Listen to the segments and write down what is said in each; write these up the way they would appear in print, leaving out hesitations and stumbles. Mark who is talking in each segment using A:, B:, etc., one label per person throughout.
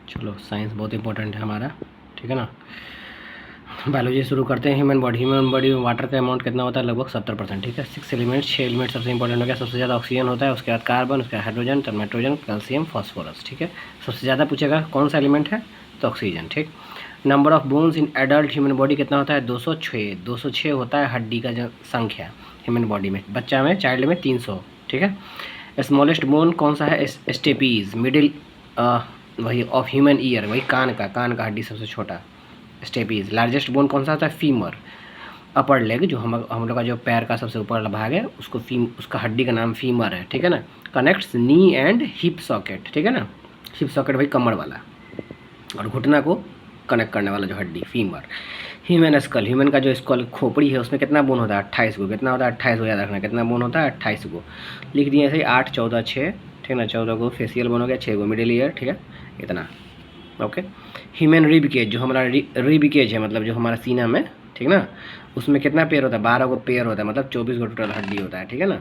A: चलो साइंस बहुत इंपॉर्टेंट है हमारा, ठीक है ना। बायोलॉजी शुरू करते हैं। ह्यूमन बॉडी में वाटर का अमाउंट कितना होता है? लगभग 70%, ठीक है। 6 एलिमेंट्स, 6 एलिमेंट सबसे इंपॉर्टेंट हो गया। सबसे ज़्यादा ऑक्सीजन होता है, उसके बाद कार्बन, उसके बाद हाइड्रोजन, तब नाइट्रोजन, कैल्शियम, फॉस्फोरस, ठीक है। सबसे ज़्यादा पूछेगा कौन सा एलिमेंट है, तो ऑक्सीजन, ठीक। Number of bones in adult human body कितना होता है? 206। 206 होता है हड्डी का जो संख्या ह्यूमन बॉडी में। बच्चा में, चाइल्ड में 300, ठीक है। स्मॉलेस्ट बोन कौन सा है? स्टेपीज। मिडिल वही ऑफ ह्यूमन ईयर, वही कान का हड्डी सबसे छोटा, स्टेपीज। लार्जेस्ट बोन कौन सा होता है? फीमर। अपर लेग, जो हम लोग का जो पैर का सबसे ऊपर वाला भाग है, उसका हड्डी का नाम फीमर है, ठीक है ना। Connects knee and hip socket, ठीक है ना। हिप सॉकेट भाई कमर वाला, और घुटना को कनेक्ट करने वाला जो हड्डी, फीमर। ह्यूमन स्कल, ह्यूमन का जो स्कल खोपड़ी है, उसमें कितना बोन होता है? 28 को। कितना होता है? 28 को, याद रखना। कितना बोन होता है? 28 को। लिख दिए ऐसे ही 8, 14, 6, ठीक है ना। 14 को फेसियल बोन हो गया, 6 को मिडिल ईयर, ठीक है, इतना, ओके। ह्यूमन रिब केज, जो हमारा रिब केज है, मतलब जो हमारा सीना में, ठीक ना, उसमें कितना पेयर होता है? 12 को पेयर होता है, मतलब 24 को टोटल हड्डी होता है, ठीक है ना।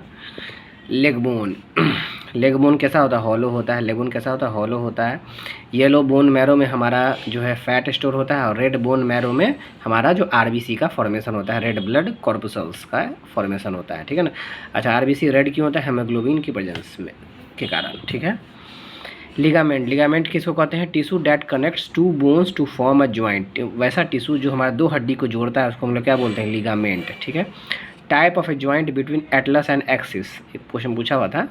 A: लेग बोन, लेग बोन कैसा होता है? हॉलो होता है। लेग बोन कैसा होता है? हॉलो होता है। येलो बोन मैरो में हमारा जो है फैट स्टोर होता है, और रेड बोन मैरो में हमारा जो आरबीसी का फॉर्मेशन होता है, रेड ब्लड कॉर्पुसल्स का फॉर्मेशन होता है, ठीक है ना। अच्छा, आरबीसी रेड क्यों होता है? हेमोग्लोबिन की प्रेजेंस में के कारण, ठीक है। लिगामेंट, लिगामेंट किसको कहते हैं? Tissue that connects to bones to form a joint. वैसा टिश्यू जो हमारा दो हड्डी को जोड़ता है, उसको हम लोग क्या बोलते हैं? लिगामेंट, ठीक है। Type of A joint between Atlas and axis, एक क्वेश्चन पूछा हुआ था,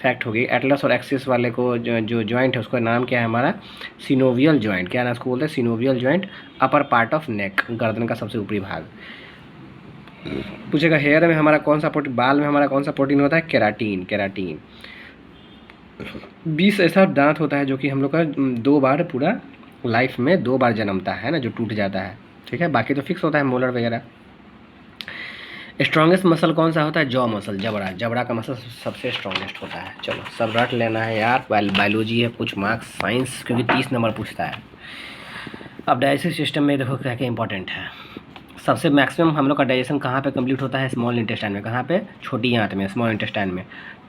A: फैक्ट हो गई। एटलस और एक्सिस वाले को जो ज्वाइंट है, उसका नाम क्या है हमारा? Synovial joint. क्या नाम उसको बोलते हैं? Synovial joint. Upper part of neck, गर्दन का सबसे ऊपरी भाग। पूछेगा हेयर में हमारा कौन सा प्रोटीन, बाल में हमारा कौन सा प्रोटीन होता है? Keratin, keratin. 20 ऐसा दांत होता है जो कि हम लोग का 2 बार पूरा लाइफ में 2 बार जन्मता है ना, जो टूट जाता है, ठीक है। बाकी तो फिक्स होता है, मोलर वगैरह। स्ट्रॉन्गेस्ट मसल कौन सा होता है? जॉ मसल, जबड़ा। जबड़ा का मसल सबसे स्ट्रॉन्गेस्ट होता है। चलो सब रट लेना है यार, बायोलॉजी है, कुछ मार्क्स साइंस, क्योंकि 30 नंबर पूछता है। अब डाइजेस्टिव सिस्टम में देखो क्या क्या इंपॉर्टेंट है। सबसे मैक्सिमम हम लोग का डाइजेशन कहाँ पे कंप्लीट होता है? स्मॉल इंटेस्टाइन में। कहाँ पे? छोटी आंत में, स्मॉल इंटेस्टाइन में।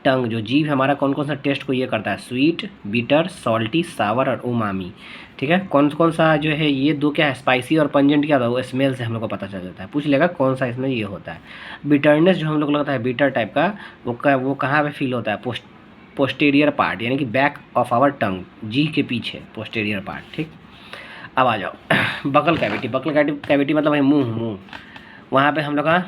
A: टंग, जो जीभ हमारा कौन कौन सा टेस्ट को ये करता है? स्वीट, बिटर, सॉल्टी, सावर और उमामी, ठीक है। कौन कौन सा जो है ये दो क्या है? स्पाइसी और पंजेंट क्या होता है? वो स्मेल से हम लोग को पता चल जाता है। पूछ लेगा कौन सा इसमें ये होता है। बिटरनेस जो हम लोग को लगता है बिटर टाइप का, वो कहाँ पे फील होता है? पोस्टेरियर पार्ट, यानी कि बैक ऑफ आवर टंग, जीभ के पीछे पोस्टेरियर पार्ट, ठीक। अब आ जाओ बकल कैविटी। बकल कैविटी मतलब है मुंह। वहाँ पे हम लोग का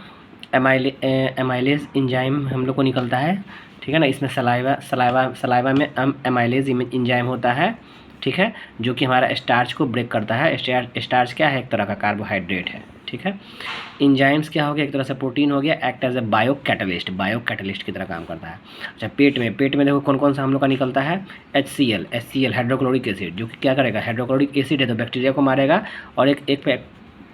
A: एमाइलेज इंजाइम हम लोग को निकलता है, ठीक है ना। इसमें सलाइवा में एमाइलेज इंजाइम होता है, ठीक है, जो कि हमारा स्टार्च को ब्रेक करता है। स्टार्च क्या है? एक तरह का कार्बोहाइड्रेट है, ठीक है। इंजाइम्स क्या हो गया? एक तरह से प्रोटीन हो गया, act as a bio catalyst की तरह काम करता है। अच्छा, पेट में देखो कौन कौन सा हम लोग का निकलता है? HCl हाइड्रोक्लोरिक एसिड, जो कि क्या करेगा? हाइड्रोक्लोरिक एसिड है तो बैक्टीरिया को मारेगा, और एक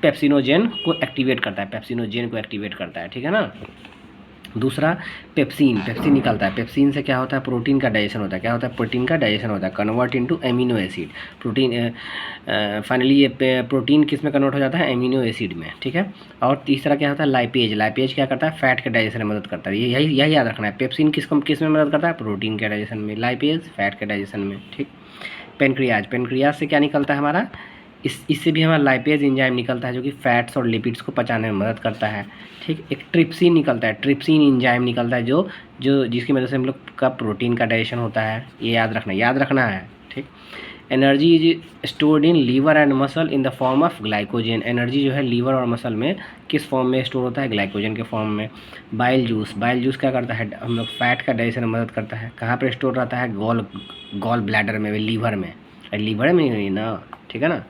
A: पेप्सिनोजेन को एक्टिवेट करता है, ठीक है ना। दूसरा पेप्सिन निकलता है। पेप्सिन से क्या होता है? प्रोटीन का डाइजेशन होता है। क्या होता है? प्रोटीन का डाइजेशन होता है, convert into amino acid. Protein finally ये प्रोटीन किस में कन्वर्ट हो जाता है? एमिनो एसिड में, ठीक है। और तीसरा क्या होता है? लाइपेज क्या करता है? फैट के डाइजेशन में मदद करता है। यही याद रखना है। पेप्सिन किस में मदद करता है? प्रोटीन के डाइजेशन में। लाइपेज फैट के डाइजेशन में, ठीक। पेनक्रियाज से क्या निकलता है हमारा? इससे भी हमारा लाइपेज एंजाइम निकलता है, जो कि फैट्स और लिपिड्स को पचाने में मदद करता है, ठीक। एक ट्रिप्सिन निकलता है, ट्रिप्सिन एंजाइम निकलता है, जो जिसकी वजह से हम लोग का प्रोटीन का डाइजेशन होता है। ये याद रखना है, ठीक। Energy is stored in liver and muscle in the form of glycogen. Energy जो है लीवर और मसल में किस फॉर्म में स्टोर होता है? ग्लाइकोजन के फॉर्म में। बाइल जूस क्या करता है? हम लोग फैट का डाइजेशन में मदद करता है। कहाँ पर स्टोर रहता है? गॉल ब्लैडर में, लीवर में ही ना, ठीक है ना।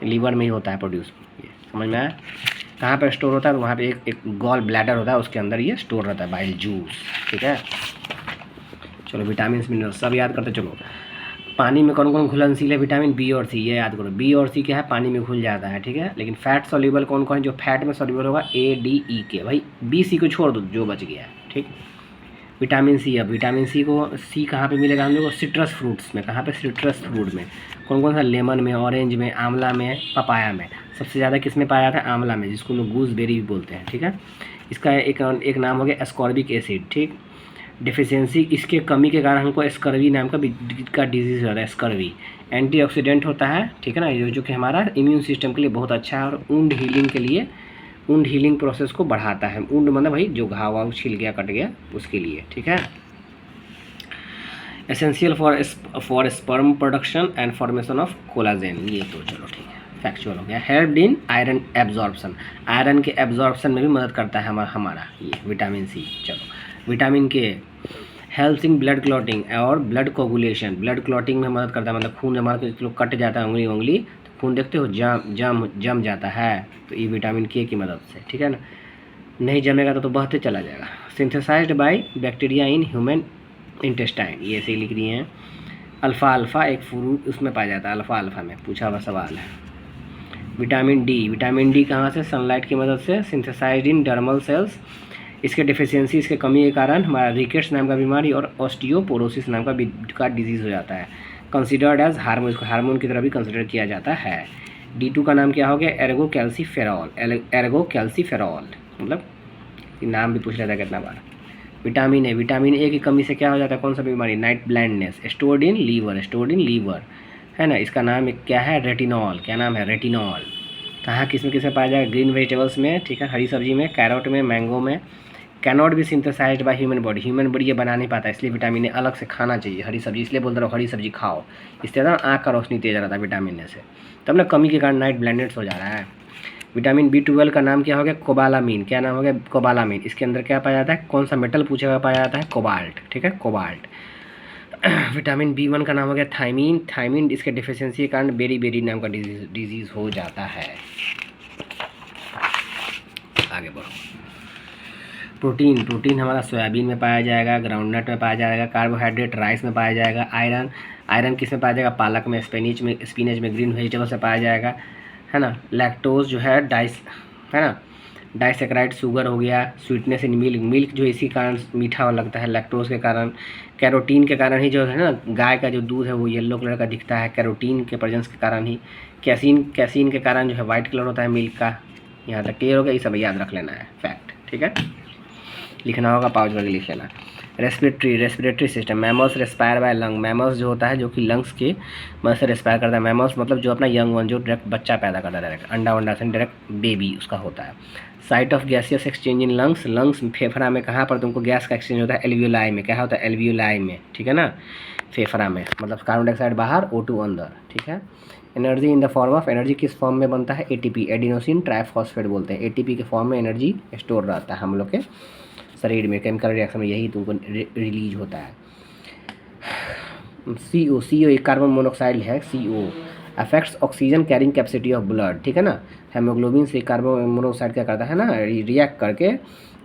A: लीवर में ही होता है प्रोड्यूस, ये समझ में आया। कहाँ पर स्टोर होता है? तो वहाँ पे एक गॉल ब्लैडर होता है, उसके अंदर ये स्टोर रहता है बाइल जूस, ठीक है। चलो विटामिन मिनरल्स सब याद करते चलो। पानी में कौन कौन घुलनशील है? विटामिन बी और सी, ये याद करो। बी और सी क्या है? पानी में घुल जाता है, ठीक है। लेकिन फैट सॉल्युबल कौन कौन है? जो फैट में सॉल्युबल होगा ADE भाई, बी सी को छोड़ दो, जो बच गया है, ठीक। विटामिन सी, अब विटामिन सी कहाँ पे मिलेगा हम लोग को? सिट्रस फ्रूट्स में। कहाँ पे? सिट्रस फ्रूट में। कौन कौन सा? लेमन में, ऑरेंज में, आंवला में, पपाया में। सबसे ज़्यादा किस में पाया जाता है? आंवला में, जिसको लोग गूसबेरी भी बोलते हैं, ठीक है। इसका एक नाम हो गया एस्कॉर्बिक एसिड, ठीक। डिफिशियंसी, इसके कमी के कारण हमको स्कर्वी नाम का डिजीज़ होता है, स्कर्वी। एंटीऑक्सीडेंट होता है, ठीक है ना, जो कि हमारा इम्यून सिस्टम के लिए बहुत अच्छा है, और वुंड हीलिंग के लिए, वुंड हीलिंग प्रोसेस को बढ़ाता है। वुंड मतलब भाई जो घाव वाव छिल गया, कट गया, उसके लिए, ठीक है। Essential for sperm production and formation of collagen, ये तो चलो ठीक है, फैक्चुअल हो गया। Help in iron absorption, iron के एब्जॉर्प्शन में भी मदद करता है हमारा ये विटामिन सी। चलो विटामिन के हेल्प इन ब्लड क्लॉटिंग और ब्लड कोगुलेशन, ब्लड क्लॉटिंग में मदद करता है, मतलब खून हमारा लोग कट जाता है उंगली तो खून देखते हो जम जाता है, तो ये विटामिन के की मदद से, ठीक है ना। नहीं जमेगा तो बहते चला जाएगा। Synthesized by bacteria in human intestine, ये ऐसे लिख दिए हैं। अल्फ़ा एक फ्रूट उसमें पाया जाता है, अल्फ़ा में पूछा हुआ सवाल है। विटामिन डी कहाँ से, सनलाइट की मदद से, सिंथेसाइज्ड इन डर्मल सेल्स। इसके डिफिशियंसी, इसके कमी के कारण हमारा रिकेट्स नाम का बीमारी और ऑस्टियोपोरोसिस नाम का डिजीज़ हो जाता है। कंसिडर्ड एज हार्मोन, इसको हार्मोन की तरह भी कंसिडर किया जाता है। D2 का नाम क्या हो गया, एर्गो कैल्सीफेरॉल, मतलब नाम भी पूछ लेता है कितना बार। विटामिन ए की कमी से क्या हो जाता है, कौन सा बीमारी, night blindness. Stored in liver है ना, इसका नाम क्या है, रेटिनॉल, क्या नाम है, रेटिनॉल। कहाँ किसमें पाया जाएगा, ग्रीन वेजिटेबल्स में, ठीक है, हरी सब्जी में, कैरोट में, मैंगो में। कैनॉट भी सिंथेसाइज्ड बाय ह्यूमन बॉडी ये बना नहीं पाता, इसलिए विटामिन ए अलग से खाना चाहिए, हरी सब्जी, इसलिए बोलते रहो हरी सब्जी खाओ, इससे ना आँख का रोशनी तेज रहता है विटामिन ए से। तब ना कमी के कारण नाइट ब्लाइंडनेस हो जा रहा है। विटामिन B12 का नाम क्या हो गया, कोबालामीन, क्या नाम हो गया, कोबालामीन। इसके अंदर क्या पाया जाता है, कौन सा मेटल पूछा हुआ पाया जाता है, कोबाल्ट, ठीक है, कोबाल्ट। विटामिन B1 का नाम हो गया थायमीन, इसके डिफिशियंसी के कारण बेरी नाम का डिजीज़ हो जाता है। आगे बढ़ो। प्रोटीन हमारा सोयाबीन में पाया जाएगा, ग्राउंडनट में पाया जाएगा, कार्बोहाइड्रेट राइस में पाया जाएगा, आयरन किस में पाया जाएगा, पालक में, स्पिनच में, ग्रीन वेजिटेबल से पाया जाएगा, है ना। लैक्टोज जो है डाइसेक्राइड शुगर हो गया, स्वीटनेस इन मिल्क जो इसी कारण मीठा लगता है, लैक्टोज के कारण। कैरोटीन के कारण ही जो है ना, गाय का जो दूध है वो येलो कलर का दिखता है, कैरोटीन के प्रेजेंस के कारण ही। कैसीन के कारण जो है वाइट कलर होता है मिल्क का। यहाँ तक क्लियर हो गया, ये सब याद रख लेना है फैक्ट, ठीक है, लिखना होगा, पाउच करके लिख लेना। Respiratory system, mammals respire by lung, mammals जो होता है जो कि लंग्स के मदद से रेस्पायर करता है। मैमल्स मतलब जो अपना यंग वन, जो डायरेक्ट बच्चा पैदा करता है, डायरेक्ट अंडा से डायरेक्ट बेबी उसका होता है। Site of gaseous exchange in lungs फेफड़ा में कहाँ पर तुमको गैस का एक्सचेंज होता है, एल्वियोलाई में। क्या होता है, एल्वियोलाई में, ठीक है ना, फेफड़ा में, मतलब कार्बन डाइऑक्साइड बाहर, O2 अंदर, ठीक है। Energy in the form of, energy किस फॉर्म में बनता है, ATP, एडिनोसिन ट्राइफॉस्फेट बोलते हैं। ATP के फॉर्म में एनर्जी स्टोर रहता है हम लोग के शरीर में, केमिकल रिएक्शन में यही तुमको रिलीज होता है। CO एक कार्बन मोनोऑक्साइड है, CO affects oxygen carrying capacity of blood, ठीक है ना। हेमोग्लोबिन से कार्बन मोनोऑक्साइड क्या करता है ना, रिएक्ट करके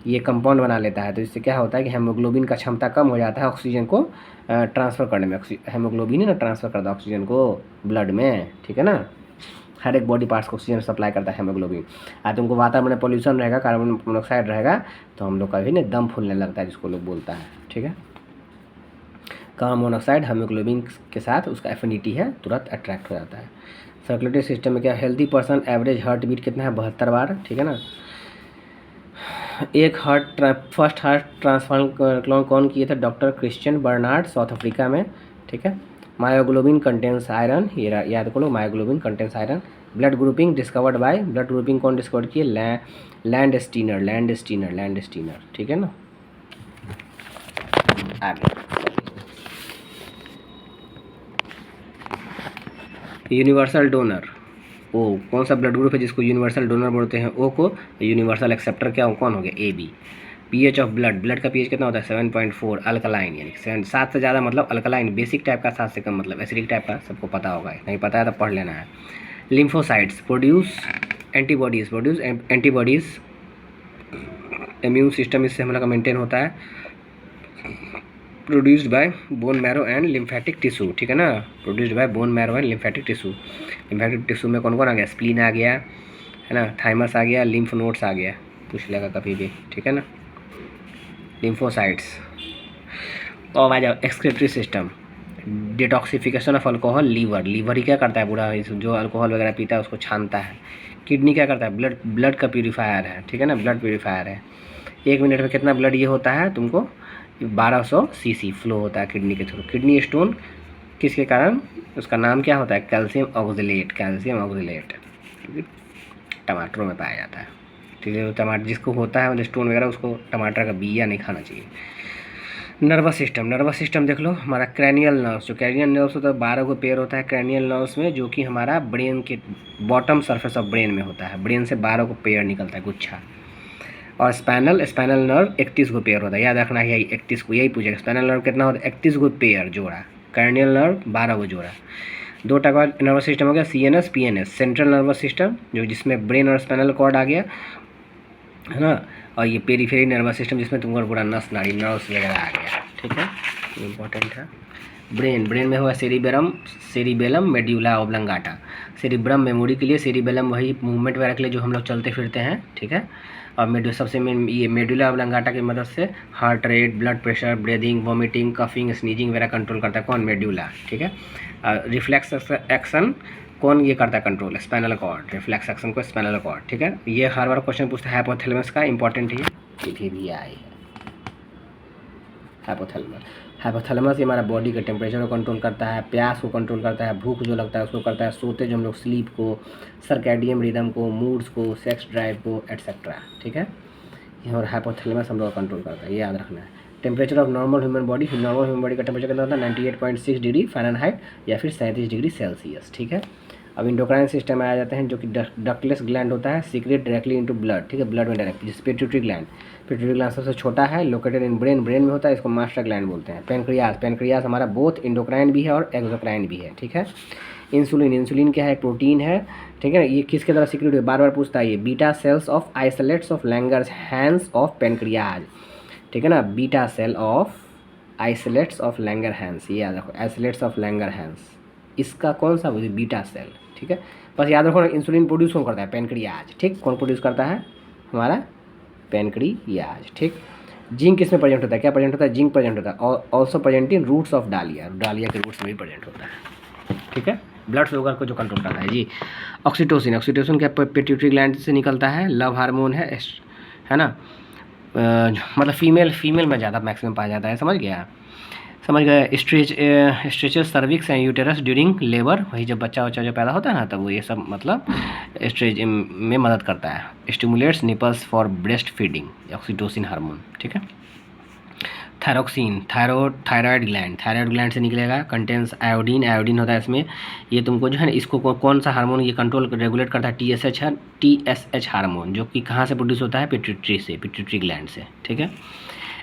A: ये कंपाउंड बना लेता है, तो इससे क्या होता है कि हेमोग्लोबिन का क्षमता कम हो जाता है ऑक्सीजन को ट्रांसफ़र करने में। हेमोग्लोबिन है ना, ट्रांसफ़र करता है ऑक्सीजन को ब्लड में, ठीक है ना। हर एक बॉडी पार्ट्स को ऑक्सीजन सप्लाई करता है हेमोग्लोबिन। तुमको वातावरण में पॉल्यूशन रहेगा, कार्बन मोनोऑक्साइड रहेगा, तो हम लोग का भी ना दम फूलने लगता है, जिसको लोग बोलता है, ठीक है। कार्बन मोनोऑक्साइड हेमोग्लोबिन के साथ उसका एफिनिटी है, तुरंत अट्रैक्ट हो जाता है। सर्कुलेटरी सिस्टम में क्या, healthy person average heart beat कितना है, 72 बार, ठीक है ना। फर्स्ट हार्ट ट्रांसप्लांट कौन किए थे, doctor Christian Barnard, South Africa में, ठीक है। मायोग्लोबिन कंटेंस आयरन, ये याद करो, myoglobin contains iron. Blood grouping discovered by, blood grouping कौन डिस्कवर किए, लैंडस्टीनर, ठीक है ना। आगे यूनिवर्सल डोनर, ओ कौन सा ब्लड ग्रुप है जिसको यूनिवर्सल डोनर बोलते हैं, ओ को। यूनिवर्सल एक्सेप्टर क्या कौन हो गया, AB। pH ऑफ ब्लड का pH कितना होता है, 7.4, अल्कलाइन, यानी 7 से ज़्यादा मतलब अल्कलाइन, बेसिक टाइप का 7 से कम मतलब एसिडिक टाइप का, सबको पता होगा, नहीं पता है तो पढ़ लेना है। Lymphocytes produce antibodies, immune system इससे हम लोग का मेंटेन होता है। Produced by bone marrow and lymphatic tissue, ठीक है ना, produced by bone marrow and lymphatic tissue. Lymphatic tissue में कौन कौन आ गया, स्प्लीन आ गया, है ना, थाइमस आ गया, लिम्फ नोड्स आ गया, पूछ लेगा कभी भी, ठीक है ना। लिम्फोसाइट्स। और आ जाओ excretory system, detoxification of alcohol, liver ही क्या करता है, पूरा जो अल्कोहल वगैरह पीता है उसको छानता है। किडनी क्या करता है, ब्लड का प्यूरीफायर है, ठीक है ना, ब्लड प्यूरीफायर है। 1 मिनट में कितना ब्लड ये होता है तुमको, 1200 सीसी फ्लो होता है किडनी के थ्रू। किडनी स्टोन किसके कारण, उसका नाम क्या होता है, कैल्शियम ऑक्सलेट, कैल्शियम ऑक्सलेट टमाटरों में पाया जाता है। ठीक है, टमाटर जिसको होता है मतलब स्टोन वगैरह, उसको टमाटर का बिया नहीं खाना चाहिए। नर्वस सिस्टम, नर्वस सिस्टम देख लो, हमारा क्रैनियल नर्व्स, जो क्रैनियल नर्व्स होता है 12 को पेयर होता है क्रैनियल नर्व्स में, जो कि हमारा ब्रेन के बॉटम सरफेस ऑफ ब्रेन में होता है। ब्रेन से 12 को पेयर निकलता है, गुच्छा। और स्पाइनल नर्व 31 को पेयर होता है, याद रखना है, यही 31 को, यही पूछेगा स्पाइनल नर्व कितना होता है, 31 को पेयर जोड़ा, क्रैनियल नर्व 12 को जोड़ा। दो टाइप का नर्वस सिस्टम हो गया, CNS PNS, central nervous system, जो जिसमें ब्रेन और स्पाइनल कॉर्ड आ गया, है ना, और ये पेरीफेरी नर्वस सिस्टम, जिसमें तुमको पूरा नस नाड़ी नर्व्स वगैरह आ गया। ठीक है, इम्पोर्टेंट है। ब्रेन में हुआ cerebellum medulla oblongata. Cerebrum memory के लिए, सेरिबेलम वही मूवमेंट वगैरह के लिए जो हम लोग चलते फिरते हैं। ठीक है, और सबसे मेन ये मेडुला ओब्लंगाटा की मदद से heart rate, blood pressure, breathing, vomiting, coughing, sneezing वगैरह कंट्रोल करता है। कौन, मेडुला। ठीक है, रिफ्लेक्स एक्शन कौन ये करता है control, spinal cord, reflex action को स्पाइनल कॉर्ड। ठीक है, ये हर बार क्वेश्चन पूछता है हाइपोथैलेमस का, इंपॉर्टेंट है ये भी आई है। हाइपोथैलेमस ये हमारा बॉडी के टेम्परेचर को कंट्रोल करता है, प्यास को कंट्रोल करता है, भूख जो लगता है उसको करता है, सोते जो हम लोग स्लीप को, सर्कैडियन रिदम को, मूड्स को, सेक्स ड्राइव को, एटसेट्रा। ठीक है, और हाइपोथैलेमस हम लोग कंट्रोल करता है, ये याद रखना है। Temperature of normal human body का टेम्परेचर कितना होता है, 98.6 डिग्री फ़ारेनहाइट या फिर 37 डिग्री सेल्सियस। ठीक है, अब इंडोक्राइन सिस्टम में आ जाते हैं, जो कि डक्टलेस ग्लैंड होता है, सीक्रेट डायरेक्टली इनटू ब्लड। ठीक है, ब्लड में डायरेक्ट, जिस पिट्यूटरी ग्लैंड सबसे छोटा है, लोकेटेड इन ब्रेन में होता है, इसको मास्टर ग्लैंड बोलते हैं। पेनक्रियास हमारा बोथ इंडोक्राइन भी है और एक्सोक्राइन भी है। ठीक है, इंसुलिन क्या है, प्रोटीन है। ठीक है, ये किसके द्वारा सीक्रेट हुआ, बार बार पूछता है ये, beta cells of islets of Langerhans of pancreas. ठीक है ना, beta cell of islets of Langerhans, ये याद रखो, आइसोलेट्स ऑफ लैंगर हैंस, इसका कौन सा बीटा सेल। ठीक है, बस याद रखो इंसुलिन प्रोड्यूस कौन करता है, पेनक्रियाज। ठीक, कौन प्रोड्यूस करता है, हमारा पेनक्रियाज। ठीक, जिंक किसमें प्रेजेंट होता है, क्या प्रेजेंट होता है, जिंक प्रेजेंट होता है, also present in roots of dahlia, dahlia के रूट्स में भी प्रेजेंट होता है। ठीक है, ब्लड शुगर को जो कंट्रोल करता है जी। ऑक्सीटोसिन क्या पिट्यूटरी ग्लैंड से निकलता है, लव हार्मोन है ना, मतलब फीमेल में ज़्यादा मैक्सिमम पाया जाता है, समझ गया। Stretches cervix and uterus during labour, वही जब बच्चा जो पैदा होता है ना, तब वो ये सब मतलब स्ट्रेच में मदद करता है। Stimulates nipples for breast feeding, oxytocin hormone. ठीक है, थायरोक्सिन, थायराइड ग्लैंड से निकलेगा, कंटेंस आयोडीन होता है इसमें। ये तुमको जो है ना, इसको कौन सा हार्मोन ये कंट्रोल रेगुलेट करता है, TSH हार्मोन, जो कि कहाँ से प्रोड्यूस होता है, पिट्यूटरी ग्लैंड से। ठीक है,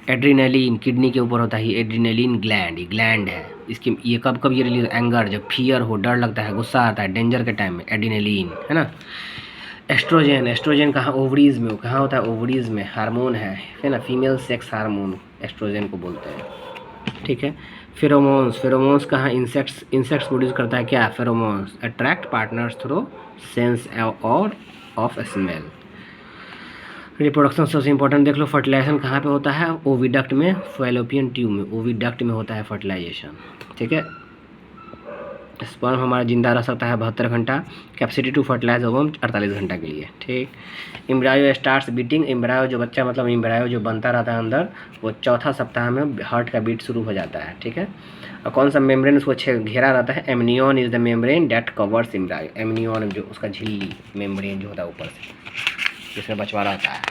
A: एड्रीनलिन किडनी के ऊपर होता है, ये एड्रीनलिन ग्लैंड है। इसकी ये कब ये रिलीज, एंगर, जब फियर हो, डर लगता है, गुस्सा आता है, डेंजर के टाइम में, एड्रीनलिन, है ना। एस्ट्रोजन कहाँ, ओवरीज में, कहाँ होता है, ओवरीज में, हार्मोन है ना, फीमेल सेक्स हार्मोन एस्ट्रोजन को बोलते हैं। ठीक है, फेरोमोन्स कहाँ, इंसेक्ट्स प्रोड्यूस करता है, क्या, pheromones, attract partners through sense और ऑफ स्मेल। रिप्रोडक्शन सबसे इंपॉर्टेंट देख लो, फर्टिलाइजेशन कहाँ पे होता है, ओविडक्ट में, फैलोपियन ट्यूब में, ओविडक्ट में होता है फर्टिलाइजेशन। ठीक है, स्पर्म हमारा जिंदा रह सकता है 72 घंटा, कैपेसिटी टू फर्टिलाइज ओवम 48 घंटा के लिए। ठीक, एम्ब्रायो स्टार्ट्स बीटिंग, एम्ब्रायो जो बच्चा मतलब एम्ब्रायो जो बनता रहता है अंदर, वो चौथा सप्ताह में हार्ट का बीट शुरू हो जाता है। ठीक है, और कौन सा मेम्ब्रेन उसको घेरा रहता है, amnion is the membrane that covers embryo, amnion जो उसका झिल्ली मेम्ब्रेन जो होता है ऊपर से, जिसमें बचवा रहता है।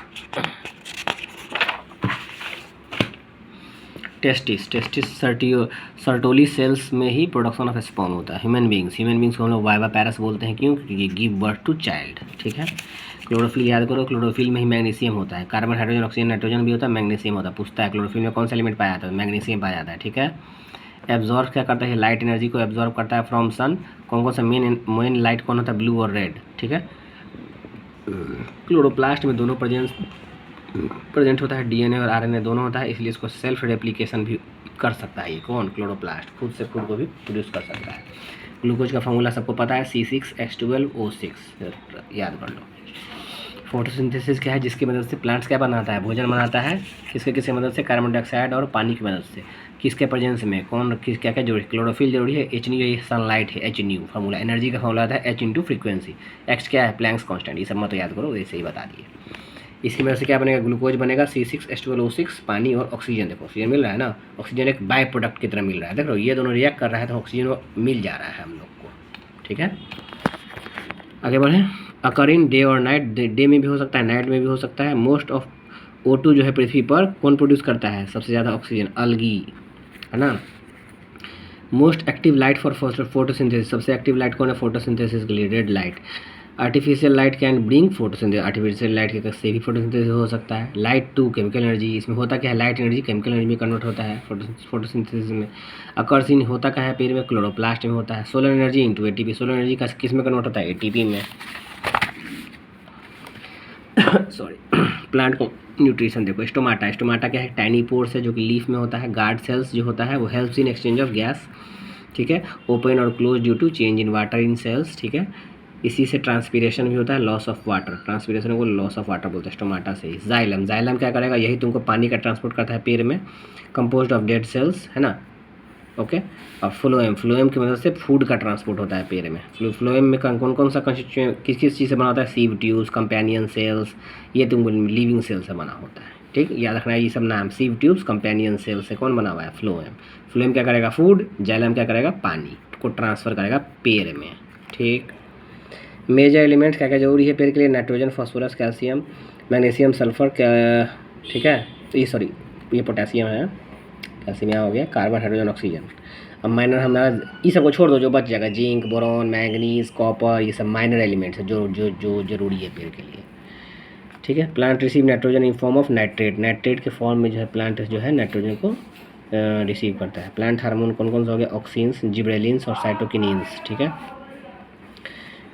A: टेस्टिस सर्टोली सेल्स में ही प्रोडक्शन ऑफ स्पर्म होता है। ह्यूमन बींग्स को हम लोग वाइवा पैरस बोलते हैं, क्यों, क्योंकि गिव बर्थ टू चाइल्ड। ठीक है, क्लोरोफिल याद करो, क्लोरोफिल में ही मैग्नीशियम होता है, कार्बन हाइड्रोजन ऑक्सीजन नाइट्रोजन भी होता है, मैग्नीशियम होता है। पूछता है क्लोरोफिल में कौन सा एलिमेंट पाया जाता है, मैग्नीशियम पाया जाता है। ठीक है, एब्जॉर्ब क्या करता है, लाइट एनर्जी को एब्जॉर्ब करता है फ्रॉम सन। कौन सा मेन लाइट कौन होता है, ब्लू और रेड। ठीक है, क्लोरोप्लास्ट में दोनों प्रेजेंट होता है, DNA और RNA दोनं होता है, इसलिए इसको सेल्फ रेप्लिकेशन भी कर सकता है। ये कौन, क्लोरोप्लास्ट, खुद से खुद को भी प्रोड्यूस कर सकता है। ग्लूकोज का फॉर्मूला सबको पता है, C6H12O6, याद कर लो। फोटोसिंथेसिस क्या है, जिसकी मदद से प्लांट्स क्या बनाता है, भोजन बनाता है, किसके मदद से, कार्बन डाइऑक्साइड और पानी की मदद से। किसके प्रेजेंस में, क्या जरूरी, क्लोरोफिल जरूरी है, H ये सनलाइट है, H फार्मूला, एनर्जी का फॉर्मूला आता है H × फ्रीक्वेंसी, X क्या है, प्लैंक्स कांस्टेंट। ये सब मत याद करो, ऐसे ही बता दिए। इसकी वजह से क्या बनेगा, ग्लूकोज बनेगा, C6H12O6, पानी और ऑक्सीजन। देखो ऑक्सीजन मिल रहा है ना, ऑक्सीजन एक बाय प्रोडक्ट की तरह मिल रहा है। देखो ये दोनों रिएक्ट कर रहा है तो ऑक्सीजन मिल जा रहा है हम लोग को, ठीक है। आगे बढ़ें। अकर इन डे और नाइट, डे में भी हो सकता है, नाइट में भी हो सकता है। मोस्ट ऑफ O2 जो है पृथ्वी पर कौन प्रोड्यूस करता है सबसे ज़्यादा, ऑक्सीजन, अलगी, है ना। Most active light for photosynthesis, सबसे एक्टिव लाइट कौन है फोटोसिंथेसिस के लिए, red light. Artificial light can bring photosynthesis, artificial light के से भी फोटोसिंथेसिस हो सकता है। लाइट टू केमिकल एनर्जी, इसमें होता क्या है, लाइट एनर्जी केमिकल एनर्जी में कन्वर्ट होता है फोटोसिंथेसिस में। अकर्स इन, होता क्या है पेड़ में, क्लोरोप्लास्ट में होता है। Solar energy into ATP, solar energy का किस में कन्वर्ट होता है, ATP में। सॉरी। प्लांट को न्यूट्रिशन देखो, स्टोमाटा, स्टोमाटा क्या है, टाइनी पोर्स है जो कि लीफ में होता है। गार्ड सेल्स जो होता है वो helps in exchange of gas, ठीक है। ओपन और close due to change in water in cells, ठीक है। इसी से ट्रांसपीरेशन भी होता है, लॉस ऑफ वाटर, ट्रांसपीरेशन को लॉस ऑफ वाटर बोलते हैं स्टोमाटा से ही। जाइलम, जाइलम क्या करेगा, यही तुमको पानी का ट्रांसपोर्ट करता है पेड़ में। कंपोज्ड ऑफ डेड सेल्स, है ना, ओके। और फ्लोएम, फ्लोएम की मदद से फूड का ट्रांसपोर्ट होता है पेड़ में। फ्लोएम में कौन कौन सा कंस्टिट्यूएंट किस किस चीज़ से बना होता है, सीव ट्यूब्स, कंपेनियन सेल्स, ये तुमको लिविंग सेल से बना होता है, ठीक, याद रखना है ये सब नाम। सीव ट्यूब्स, कंपेनियन सेल से कौन बना हुआ है, फ्लोएम। फ्लोएम क्या करेगा, फूड। जाइलम क्या करेगा, पानी को ट्रांसफ़र करेगा पेड़ में, ठीक। मेजर एलिमेंट्स क्या क्या जरूरी है पेड़ के लिए, nitrogen, phosphorus, calcium, magnesium, sulphur, क्या, ठीक है। तो ये सॉरी ये पोटेशियम है, कैल्शियम यहाँ हो गया, कार्बन, हाइड्रोजन, ऑक्सीजन। अब माइनर हमारा ये सब को छोड़ दो, जो बच जाएगा जिंक, बोरॉन, मैंगनीज, कॉपर, ये सब माइनर एलिमेंट्स है जो जो जो जरूरी है पेड़ के लिए, ठीक है। Plant receive nitrogen in form of nitrate, nitrate के फॉर्म में जो है प्लांट जो है नाइट्रोजन को रिसीव करता है। प्लांट हार्मोन कौन कौन सा हो गया, ऑक्सीन्स, जिब्रेलिन्स और साइटोकिनिन्स, ठीक है।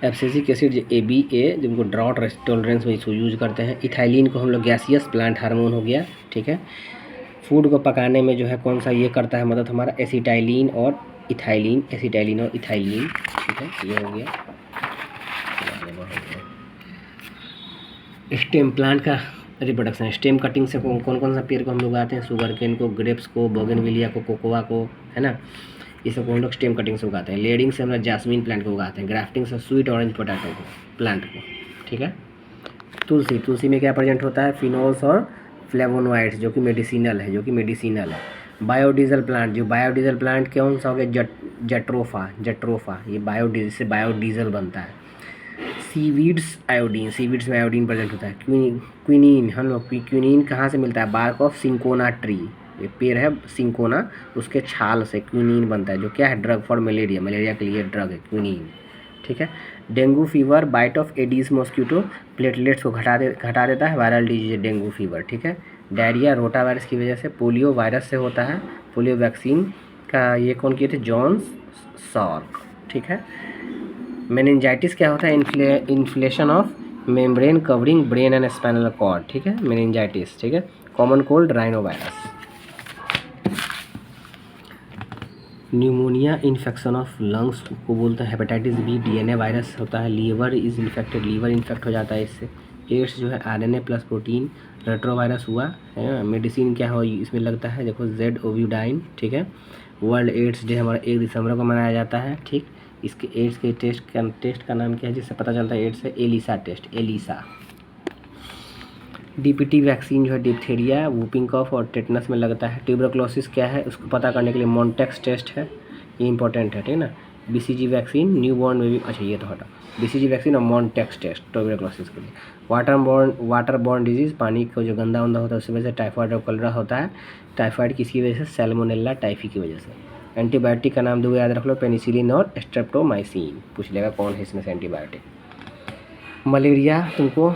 A: एब्सिसिक एसिड ABA जिनको ड्राउट टॉलरेंस में इसको यूज करते हैं। इथाइलिन को हम लोग गैसियस प्लांट हार्मोन हो गया, ठीक है। फूड को पकाने में जो है कौन सा ये करता है मदद, हमारा एसिटाइलिन और इथाइलिन, एसिटाइलिन और इथाइलिन, ठीक है, ये हो गया। स्टेम, प्लांट का रिप्रोडक्शन, स्टेम कटिंग से कौन कौन सा पेड़ को हम लोग आते हैं, शुगर केन को, ग्रेप्स को, बोगनविलिया को, कोकोआ को, है ना, ये सब हम लोग स्टेम कटिंग से उगाते हैं। लेडिंग से हम लोग जैस्मीन प्लांट को उगाते हैं। ग्राफ्टिंग से स्वीट ऑरेंज पोटैटो को, प्लांट को, ठीक है। तुलसी, तुलसी में क्या प्रेजेंट होता है, फिनोल्स और फ्लेवोनोइड्स जो कि मेडिसिनल है, जो कि मेडिसिनल है। बायोडीजल प्लांट, जो बायोडीजल प्लांट कौन सा हो गया, जट्रोफा, जट्रोफा, ये बायोडीजल से बायोडीजल बनता है। सीवीड्स, आयोडीन, सीवीड्स में आयोडीन प्रेजेंट होता है। क्विनीन, हम लोग क्विनीन कहाँ से मिलता है, बार्क ऑफ सिंकोना ट्री, ये पेड़ है सिंकोना, उसके छाल से क्विनीन बनता है जो क्या है, ड्रग फॉर मलेरिया, मलेरिया के लिए ड्रग है क्विनीन, ठीक है। Dengue fever, bite of Aedes mosquito, platelets को घटा देता है, वायरल डिजीज डेंगू फीवर, ठीक है। डायरिया रोटा वायरस की वजह से, पोलियो वायरस से होता है, पोलियो वैक्सीन का ये कौन किए थे, जॉन सॉर्क, ठीक है। मेनिंजाइटिस क्या होता है, inflammation of membrane covering brain and spinal cord, ठीक है, मेनिंजाइटिस, ठीक है। Common cold, rhino virus. Pneumonia, infection of lungs को बोलते हैं। हेपेटाइटिस B, DNA वायरस होता है। Liver is infected, liver infect हो जाता है इससे। एड्स जो है RNA plus protein, retro virus हुआ है। मेडिसिन क्या हो इसमें लगता है, देखो जेड ओविडाइन, ठीक है। वर्ल्ड एड्स डे हमारा 1 दिसंबर को मनाया जाता है, ठीक। इसके एड्स के टेस्ट का नाम क्या है जिससे पता चलता है एड्स है, ELISA test, ELISA. DPT vaccine जो है डिप्थीरिया, वूपिंग कफ और टेटनस में लगता है। ट्यूबरक्लोसिस क्या है उसको पता करने के लिए मॉन्टेक्स टेस्ट है, ये इंपॉर्टेंट है, ठीक है ना। BCG vaccine, new born baby, अच्छा ये तो हटा, BCG वैक्सीन और मॉन्टेक्स टेस्ट ट्यूबरक्लोसिस के लिए। वाटर बॉर्न डिजीज़, पानी को जो गंदा होता है उसकी वजह से टाइफाइड और कलरा होता है। टाइफाइड किसकी वजह से, सैल्मोनेला टाइफी की वजह से। एंटीबायोटिक का नाम दो याद रख लो, पेनिसिलिन और स्ट्रेप्टोमाइसिन, पूछ लेगा कौन है इसमें से एंटीबायोटिक। मलेरिया तुमको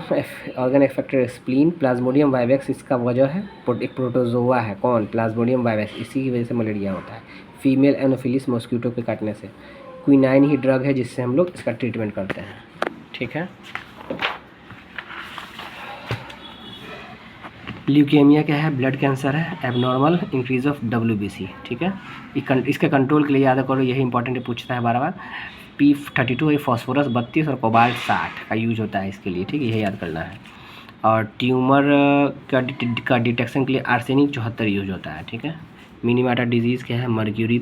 A: organ affected spleen, Plasmodium vivax इसका वजह है, एक प्रोटोजोआ है, कौन, प्लाज्मोडियम वाइवेक्स, इसी की वजह से मलेरिया होता है। फीमेल एनोफिलिस मॉस्किटो के काटने से। क्विनाइन ही ड्रग है जिससे हम लोग इसका ट्रीटमेंट करते हैं, ठीक है। ल्यूकेमिया क्या है, ब्लड कैंसर है, एबनॉर्मल इंक्रीज ऑफ WBC, ठीक है। इसके कंट्रोल के लिए याद करो, यही इंपॉर्टेंट पूछता है बार बार। P32 है, फॉस्फोरस 32 और कोबाल्ट 60 का यूज होता है इसके लिए, ठीक है, यही याद करना है। और ट्यूमर का डिटेक्शन के लिए आर्सेनिक 74 यूज होता है, ठीक है। मिनीमाटा डिजीज़ क्या है, मर्क्यूरी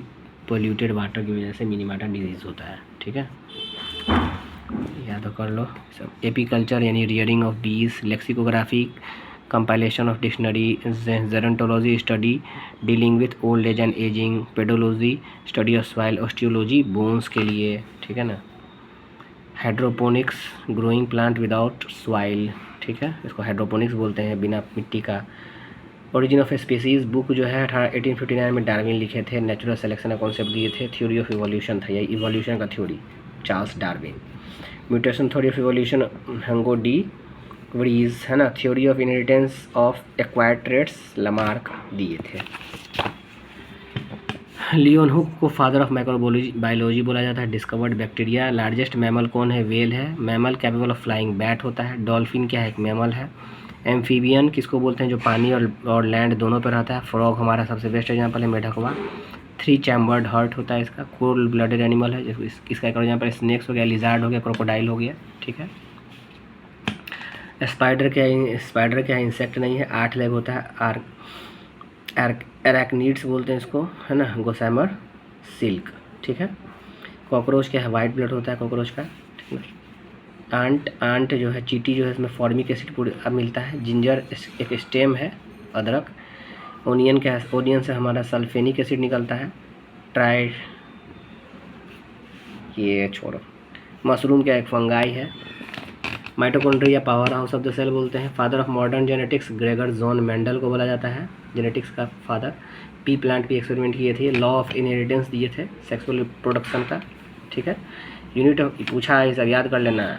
A: पोल्यूटेड वाटर की वजह से मिनीमाटा डिजीज़ होता है, ठीक है। याद तो कर लो सब। एपीकल्चर यानी rearing of bees, lexicography compilation of dictionary, gerontology study dealing with old age and ageing, pedology study of soil, osteology bones के लिए, ठीक है ना। Hydroponics growing plant without soil, ठीक है, इसको हाइड्रोपोनिक्स बोलते हैं, बिना मिट्टी का। ओरिजिन ऑफ स्पीसीज़ बुक जो है 1859 में डार्विन लिखे थे, नेचुरल सिलेक्शन का कॉन्सेप्ट दिए थे, थ्योरी ऑफ इवोल्यूशन था, यही इवोल्यूशन का theory Charles Darwin. Mutation theory of evolution Hugo de Vries, है ना। Theory of inheritance of acquired traits Lamarck दिए थे। लियोन हुक को फादर ऑफ माइक्रोबायोलॉजी बायोलॉजी बोला जाता है। Discovered bacteria. लार्जेस्ट मैमल कौन है? वेल है। Mammal capable of flying bat होता है। डॉल्फिन क्या है? एक मैमल है। एम्फीबियन किसको बोलते हैं? जो पानी और लैंड दोनों पर रहता है। फ्रॉग हमारा सबसे बेस्ट एग्जाम्पल है, मेढकवा। 3 चैम्बर्ड हार्ट होता है इसका। कोल्ड ब्लडेड एनिमल है, इसका एक एग्जाम्पल स्नेक्स हो गया, लिजार्ड हो गया, क्रोकोडाइल हो गया, ठीक है। स्पाइडर क्या है? इंसेक्ट नहीं है। 8 लेग होता है। एराक्नीड्स बोलते हैं इसको, है ना। गोसैमर सिल्क, ठीक है। कॉकरोच क्या है? वाइट ब्लड होता है कॉकरोच का, ठीक है। आंट जो है, चीटी जो है, इसमें फॉर्मिक एसिड पूरी अब मिलता है। जिंजर एक स्टेम है, अदरक। ओनियन क्या है? ओनियन से हमारा सल्फेनिक एसिड निकलता है। ट्राई ये छोड़ो। मशरूम क्या? एक फंगाई है। Mitochondria power house of the cell बोलते हैं। Father of modern genetics Gregor John Mendel को बोला जाता है, जेनेटिक्स का फादर। पी प्लांट पे एक्सपेरिमेंट किए थे। लॉ ऑफ इनहेरिटेंस दिए थे सेक्सुअल रिप्रोडक्शन का, ठीक है। यूनिट ऑफ पूछा है, सब याद कर लेना है।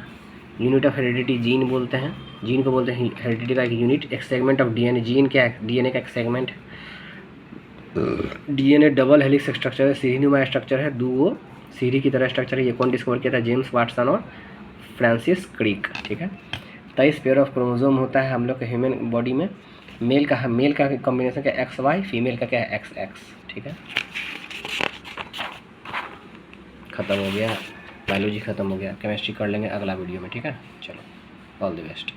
A: यूनिट ऑफ हेरिडिटी जीन बोलते हैं, जीन को बोलते हैं हेरिडिटी का एक यूनिट। एक सेगमेंट ऑफ डीएनए, जीन क्या है? डीएनए का एक segment. DNA double helix structure है, सीढ़ीनुमा स्ट्रक्चर है, वो सीढ़ी की तरह स्ट्रक्चर है। ये कौन डिस्कवर किया था? जेम्स वाटसन और फ्रांसिस क्रिक, ठीक है। 23 पेयर ऑफ क्रोमोसोम होता है हम लोग के ह्यूमन बॉडी में। मेल का कॉम्बिनेशन क्या? XY, फीमेल का क्या है? XX, ठीक है। ख़त्म हो गया, बायोलॉजी ख़त्म हो गया। केमिस्ट्री कर लेंगे अगला वीडियो में, ठीक है। चलो, ऑल द बेस्ट।